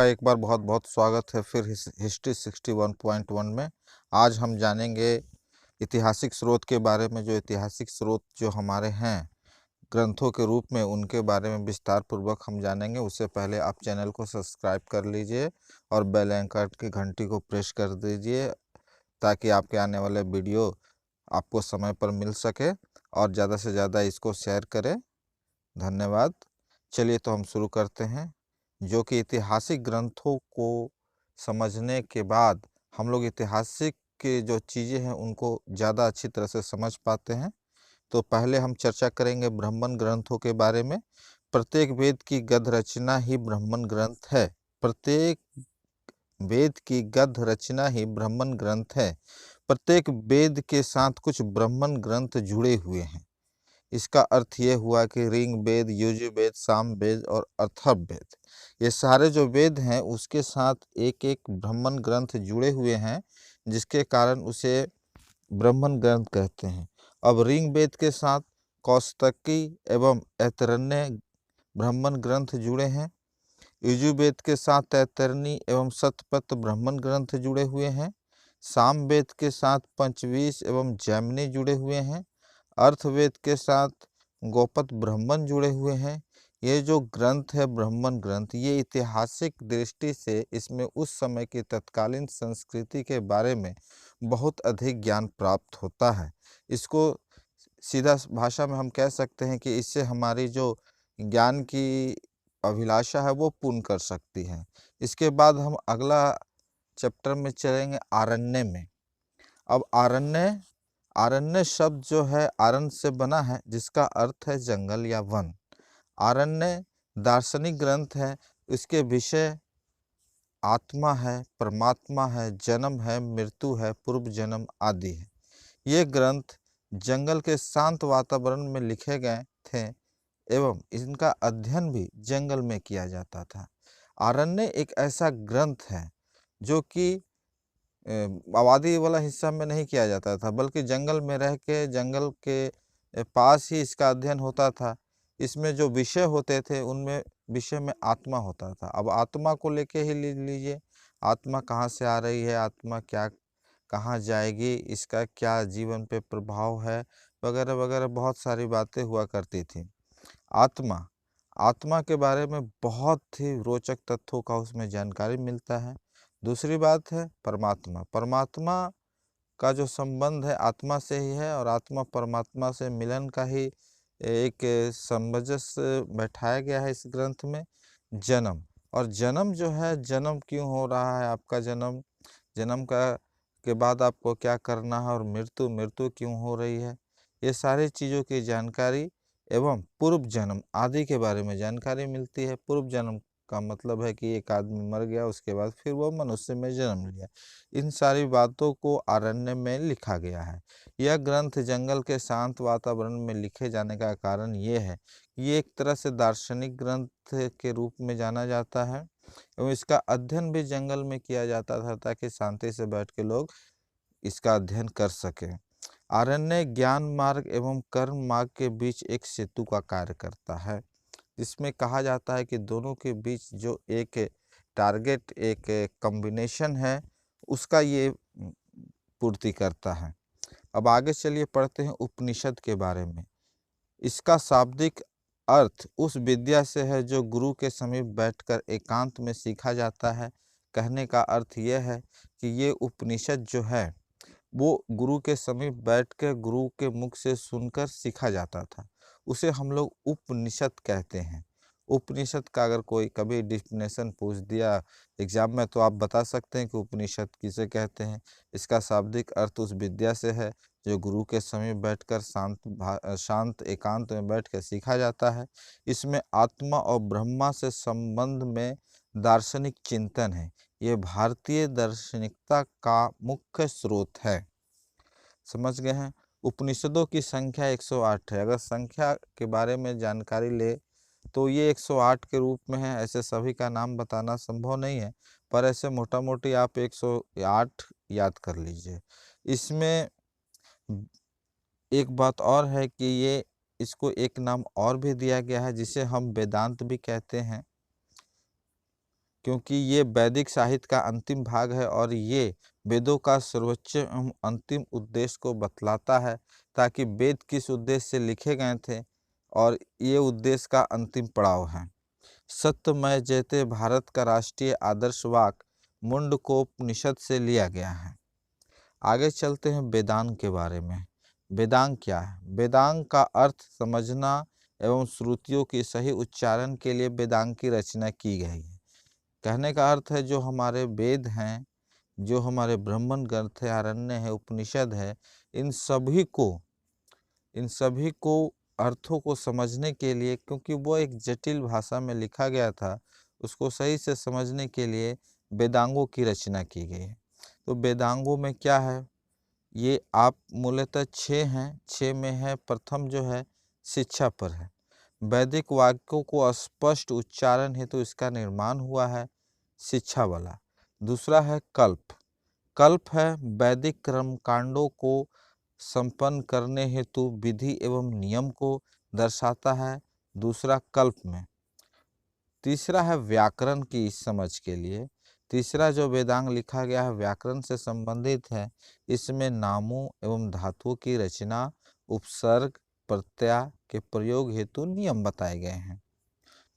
सबका एक बार बहुत बहुत स्वागत है फिर हिस्ट्री 61.1 में। आज हम जानेंगे ऐतिहासिक स्रोत के बारे में। जो ऐतिहासिक स्रोत जो हमारे हैं ग्रंथों के रूप में, उनके बारे में विस्तार पूर्वक हम जानेंगे। उससे पहले आप चैनल को सब्सक्राइब कर लीजिए और बेल आइकन की घंटी को प्रेस कर दीजिए ताकि आपके आने वाले वीडियो आपको समय पर मिल सके, और ज़्यादा से ज़्यादा इसको शेयर करें। धन्यवाद। चलिए तो हम शुरू करते हैं। जो कि ऐतिहासिक ग्रंथों को समझने के बाद हम लोग ऐतिहासिक के जो चीज़ें हैं उनको ज़्यादा अच्छी तरह से समझ पाते हैं। तो पहले हम चर्चा करेंगे ब्राह्मण ग्रंथों के बारे में। प्रत्येक वेद की गद्य रचना ही ब्राह्मण ग्रंथ है। प्रत्येक वेद की गद्य रचना ही ब्राह्मण ग्रंथ है। प्रत्येक वेद के साथ कुछ ब्राह्मण ग्रंथ जुड़े हुए हैं। इसका अर्थ ये हुआ कि ऋग वेद, यजुर्वेद, सामवेद और अथर्ववेद, ये सारे जो वेद हैं उसके साथ एक एक ब्राह्मण ग्रंथ जुड़े हुए हैं, जिसके कारण उसे ब्राह्मण ग्रंथ कहते हैं। अब ऋग वेद के साथ कौस्तकी एवं ऐतरेय ब्राह्मण ग्रंथ जुड़े हैं। यजुर्वेद के साथ तैतरणी एवं शतपथ ब्राह्मण ग्रंथ जुड़े हुए हैं। सामवेद के साथ पंचवीस एवं जैमिनी जुड़े हुए हैं। अर्थवेद के साथ गोपद ब्राह्मण जुड़े हुए हैं। ये जो ग्रंथ है ब्राह्मण ग्रंथ, ये ऐतिहासिक दृष्टि से इसमें उस समय की तत्कालीन संस्कृति के बारे में बहुत अधिक ज्ञान प्राप्त होता है। इसको सीधा भाषा में हम कह सकते हैं कि इससे हमारी जो ज्ञान की अभिलाषा है वो पूर्ण कर सकती है। इसके बाद हम अगला चैप्टर में चलेंगे आरण्य में। अब आरण्य शब्द जो है आरण्य से बना है, जिसका अर्थ है जंगल या वन। आरण्य दार्शनिक ग्रंथ है। इसके विषय आत्मा है, परमात्मा है, जन्म है, मृत्यु है, पूर्व जन्म आदि है। ये ग्रंथ जंगल के शांत वातावरण में लिखे गए थे एवं इनका अध्ययन भी जंगल में किया जाता था। आरण्य एक ऐसा ग्रंथ है जो कि आबादी वाला हिस्सा में नहीं किया जाता था, बल्कि जंगल में रह के जंगल के पास ही इसका अध्ययन होता था। इसमें जो विषय होते थे उनमें विषय में आत्मा होता था। अब आत्मा को लेके ही लीजिए, आत्मा कहाँ से आ रही है, आत्मा क्या कहाँ जाएगी, इसका क्या जीवन पे प्रभाव है, वगैरह वगैरह बहुत सारी बातें हुआ करती थी। आत्मा के बारे में बहुत ही रोचक तथ्यों का उसमें जानकारी मिलता है। दूसरी बात है परमात्मा का जो संबंध है आत्मा से ही है, और आत्मा परमात्मा से मिलन का ही एक सामंजस्य बैठाया गया है इस ग्रंथ में। जन्म जो है, जन्म क्यों हो रहा है आपका, जन्म का के बाद आपको क्या करना है, और मृत्यु क्यों हो रही है, ये सारी चीज़ों की जानकारी एवं पूर्व जन्म आदि के बारे में जानकारी मिलती है। पूर्व जन्म का मतलब है कि एक आदमी मर गया, उसके बाद फिर वो मनुष्य में जन्म लिया। इन सारी बातों को आरण्य में लिखा गया है। यह ग्रंथ जंगल के शांत वातावरण में लिखे जाने का कारण ये है, ये एक तरह से दार्शनिक ग्रंथ के रूप में जाना जाता है एवं इसका अध्ययन भी जंगल में किया जाता था ताकि शांति से बैठ के लोग इसका अध्ययन कर सकें। आरण्य ज्ञान मार्ग एवं कर्म मार्ग के बीच एक सेतु का कार्य करता है, जिसमें कहा जाता है कि दोनों के बीच जो एक टारगेट, एक कॉम्बिनेशन है, उसका ये पूर्ति करता है। अब आगे चलिए पढ़ते हैं उपनिषद के बारे में। इसका शाब्दिक अर्थ उस विद्या से है जो गुरु के समीप बैठकर एकांत में सीखा जाता है। कहने का अर्थ यह है कि ये उपनिषद जो है वो गुरु के समीप बैठकर गुरु के मुख से सुनकर सीखा जाता था। उसे हम लोग उपनिषद कहते हैं। उपनिषद का अगर कोई कभी डिफिनेशन पूछ दिया एग्जाम में, तो आप बता सकते हैं कि उपनिषद किसे कहते हैं। इसका शाब्दिक अर्थ उस विद्या से है जो गुरु के समीप बैठकर शांत एकांत में बैठकर सीखा जाता है। इसमें आत्मा और ब्रह्मा से संबंध में दार्शनिक चिंतन है। ये भारतीय दार्शनिकता का मुख्य स्रोत है। समझ गए हैं। उपनिषदों की संख्या 108 है। अगर संख्या के बारे में जानकारी ले तो ये 108 के रूप में है। ऐसे सभी का नाम बताना संभव नहीं है, पर ऐसे मोटा मोटी आप 108 याद कर लीजिए। इसमें एक बात और है कि ये इसको एक नाम और भी दिया गया है जिसे हम वेदांत भी कहते हैं। क्योंकि ये वैदिक साहित्य का अंतिम भाग है और ये वेदों का सर्वोच्च एवं अंतिम उद्देश्य को बतलाता है, ताकि वेद किस उद्देश्य से लिखे गए थे और ये उद्देश्य का अंतिम पड़ाव है। सत्यमेव जयते भारत का राष्ट्रीय आदर्श वाक्य मुंडकोपनिषद से लिया गया है। आगे चलते हैं वेदांग के बारे में। वेदांग क्या है? वेदांग का अर्थ समझना एवं श्रुतियों के सही उच्चारण के लिए वेदांग की रचना की गई है। कहने का अर्थ है जो हमारे वेद हैं, जो हमारे ब्राह्मण ग्रंथ है, आरण्य है, उपनिषद है, इन सभी को अर्थों को समझने के लिए, क्योंकि वो एक जटिल भाषा में लिखा गया था, उसको सही से समझने के लिए वेदांगों की रचना की गई है। तो वेदांगों में क्या है, ये आप मूलतः 6 हैं। 6 में है, प्रथम जो है शिक्षा पर है। वैदिक वाक्यों को स्पष्ट उच्चारण हेतु इसका निर्माण हुआ है, शिक्षा वाला। दूसरा है कल्प। कल्प है वैदिक कर्मकांडों को संपन्न करने हेतु विधि एवं नियम को दर्शाता है, दूसरा कल्प में। तीसरा है व्याकरण की समझ के लिए। तीसरा जो वेदांग लिखा गया है व्याकरण से संबंधित है। इसमें नामों एवं धातुओं की रचना, उपसर्ग प्रत्यय के प्रयोग हेतु नियम बताए गए हैं।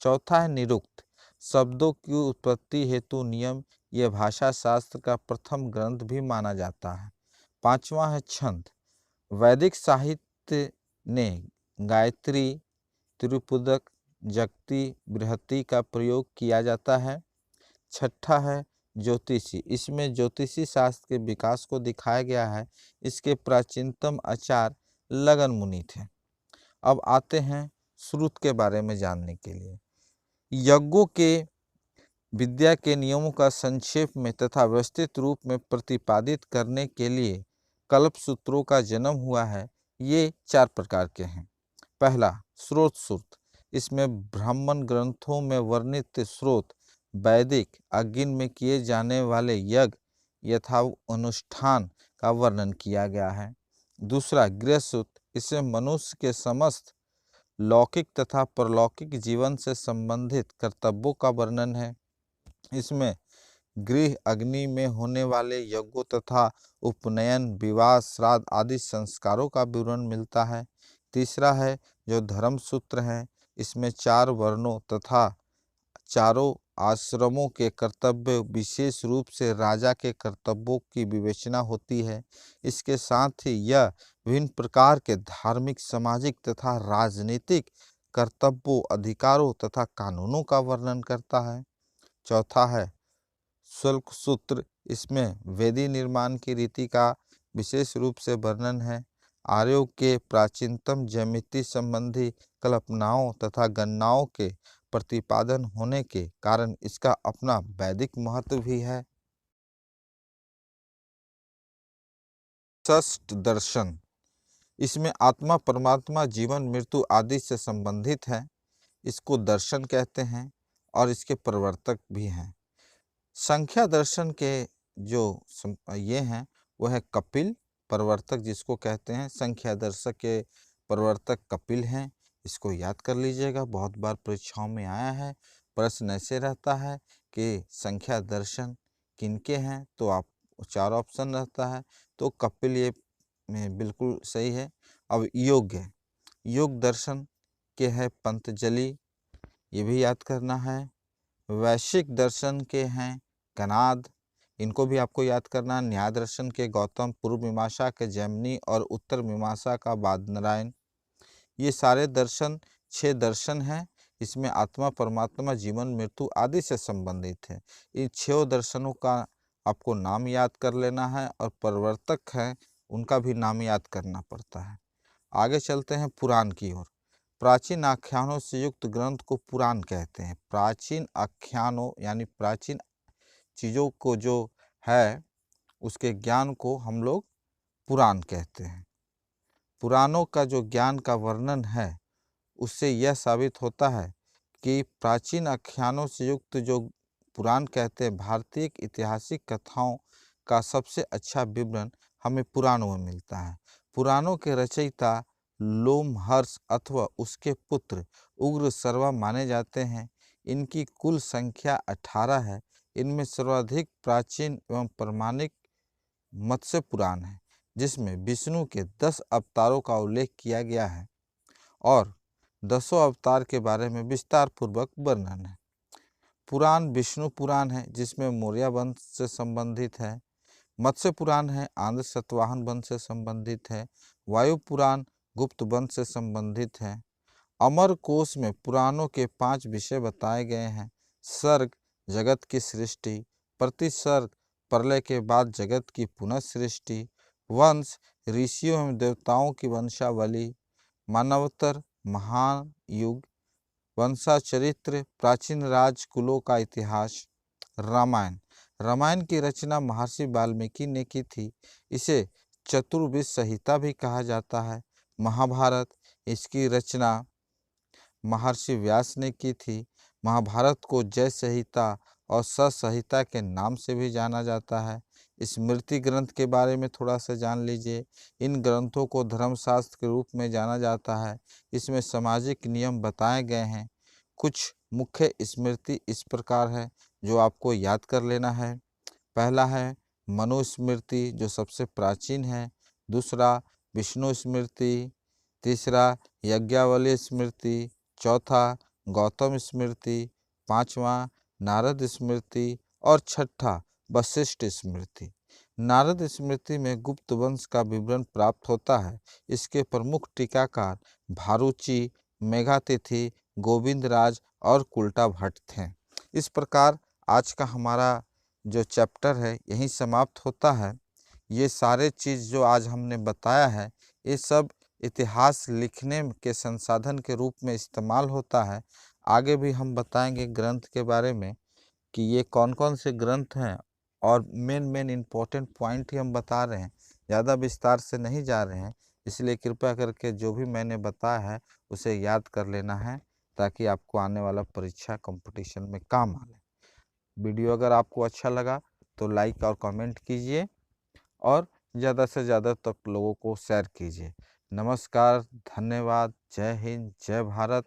चौथा है निरुक्त। शब्दों की उत्पत्ति हेतु नियम, यह भाषा शास्त्र का प्रथम ग्रंथ भी माना जाता है। पांचवा है छंद। वैदिक साहित्य ने गायत्री, त्रिपुदक, जगती, बृहति का प्रयोग किया जाता है। छठा है ज्योतिषी। इसमें ज्योतिषी शास्त्र के विकास को दिखाया गया है। इसके प्राचीनतम आचार्य लगन मुनि थे। अब आते हैं श्रुत के बारे में जानने के लिए। यज्ञों के विद्या के नियमों का संक्षेप में तथा व्यवस्थित रूप में प्रतिपादित करने के लिए कल्प सूत्रों का जन्म हुआ है। ये 4 प्रकार के हैं। पहला स्रोत सूत्र। इसमें ब्राह्मण ग्रंथों में वर्णित स्रोत, वैदिक अग्नि में किए जाने वाले यज्ञ यथा अनुष्ठान का वर्णन किया गया है। दूसरा गृह सूत्र। इसमें मनुष्य के समस्त लौकिक तथा परलौकिक जीवन से संबंधित कर्तव्यों का वर्णन है। इसमें गृह अग्नि में होने वाले यज्ञों तथा उपनयन, विवाह, श्राद्ध आदि संस्कारों का विवरण मिलता है। तीसरा है जो धर्म सूत्र है। इसमें 4 वर्णों तथा चारों आश्रमों के कर्तव्य, विशेष रूप से राजा के कर्तव्यों की विवेचना होती है। इसके साथ ही यह विभिन्न प्रकार के धार्मिक, सामाजिक तथा राजनीतिक कर्तव्यों, अधिकारों तथा कानूनों का वर्णन करता है। चौथा है शुल्क सूत्र। इसमें वेदी निर्माण की रीति का विशेष रूप से वर्णन है। आर्यों के प्राचीनतम ज्यामिति संबंधी कल्पनाओं तथा गणनाओं के प्रतिपादन होने के कारण इसका अपना वैदिक महत्व भी है। षष्ठ दर्शन। इसमें आत्मा, परमात्मा, जीवन, मृत्यु आदि से संबंधित है। इसको दर्शन कहते हैं और इसके प्रवर्तक भी हैं। संख्या दर्शन के जो ये हैं वह है कपिल, प्रवर्तक जिसको कहते हैं। संख्या दर्शक के प्रवर्तक कपिल हैं। इसको याद कर लीजिएगा, बहुत बार परीक्षाओं में आया है। प्रश्न ऐसे रहता है कि संख्या दर्शन किनके हैं, तो आप 4 ऑप्शन रहता है, तो कपिल ये बिल्कुल सही है। अब योग है, योग दर्शन के है पंतजलि, ये भी याद करना है। वैश्विक दर्शन के हैं कनाद, इनको भी आपको याद करना। न्याय दर्शन के गौतम, पूर्व मीमांसा के जैमिनी और उत्तर मीमांसा का बादनारायण। ये सारे दर्शन 6 दर्शन हैं। इसमें आत्मा, परमात्मा, जीवन, मृत्यु आदि से संबंधित है। इन 6 दर्शनों का आपको नाम याद कर लेना है और प्रवर्तक हैं उनका भी नाम याद करना पड़ता है। आगे चलते हैं पुराण की ओर। प्राचीन आख्यानों से युक्त ग्रंथ को पुराण कहते हैं। प्राचीन आख्यानों यानी प्राचीन चीज़ों को जो है उसके ज्ञान को हम लोग पुराण कहते हैं। पुराणों का जो ज्ञान का वर्णन है उससे यह साबित होता है कि प्राचीन आख्यानों से युक्त जो पुराण कहते हैं, भारतीय ऐतिहासिक कथाओं का सबसे अच्छा विवरण हमें पुराणों में मिलता है। पुराणों के रचयिता लोमहर्ष अथवा उसके पुत्र उग्र सर्वा माने जाते हैं। इनकी कुल संख्या 18 है। इनमें सर्वाधिक प्राचीन एवं प्रमाणिक मत्स्य पुराण है, जिसमें विष्णु के 10 अवतारों का उल्लेख किया गया है और 10 अवतार के बारे में विस्तार पूर्वक वर्णन है। पुराण विष्णु पुराण है, जिसमें मौर्य वंश से संबंधित है। मत्स्य पुराण है, आंध्र सतवाहन वंश से संबंधित है। वायु पुराण गुप्त वंश से संबंधित है। अमर कोश में पुराणों के 5 विषय बताए गए हैं। सर्ग जगत की सृष्टि, प्रतिसर्ग प्रलय के बाद जगत की पुनः सृष्टि, वंश ऋषियों एवं देवताओं की वंशावली, मानवोत्तर महान युग, वंशाचरित्र प्राचीन राजकुलों का इतिहास। रामायण रामायण की रचना महर्षि वाल्मीकि ने की थी। इसे चतुर्वेद संहिता भी कहा जाता है। महाभारत इसकी रचना महर्षि व्यास ने की थी। महाभारत को जय संहिता और संहिता के नाम से भी जाना जाता है। स्मृति ग्रंथ के बारे में थोड़ा सा जान लीजिए। इन ग्रंथों को धर्मशास्त्र के रूप में जाना जाता है। इसमें सामाजिक नियम बताए गए हैं। कुछ मुख्य स्मृति इस प्रकार है जो आपको याद कर लेना है। पहला है मनुस्मृति, जो सबसे प्राचीन है। दूसरा विष्णु स्मृति, तीसरा यज्ञावली स्मृति, चौथा गौतम स्मृति, पांचवा नारद स्मृति और छठा वशिष्ठ स्मृति। नारद स्मृति में गुप्त वंश का विवरण प्राप्त होता है। इसके प्रमुख टीकाकार भारुचि, मेघातिथि, गोविंदराज और कुल्टा भट्ट थे। इस प्रकार आज का हमारा जो चैप्टर है यहीं समाप्त होता है। ये सारे चीज़ जो आज हमने बताया है, ये सब इतिहास लिखने के संसाधन के रूप में इस्तेमाल होता है। आगे भी हम बताएंगे ग्रंथ के बारे में कि ये कौन कौन से ग्रंथ हैं, और मेन इम्पोर्टेंट पॉइंट ही हम बता रहे हैं, ज़्यादा विस्तार से नहीं जा रहे हैं। इसलिए कृपया करके जो भी मैंने बताया है उसे याद कर लेना है, ताकि आपको आने वाला परीक्षा कंपटीशन में काम आए। वीडियो अगर आपको अच्छा लगा तो लाइक और कमेंट कीजिए और ज़्यादा से ज़्यादा तक लोगों को शेयर कीजिए। नमस्कार, धन्यवाद, जय हिंद, जय भारत।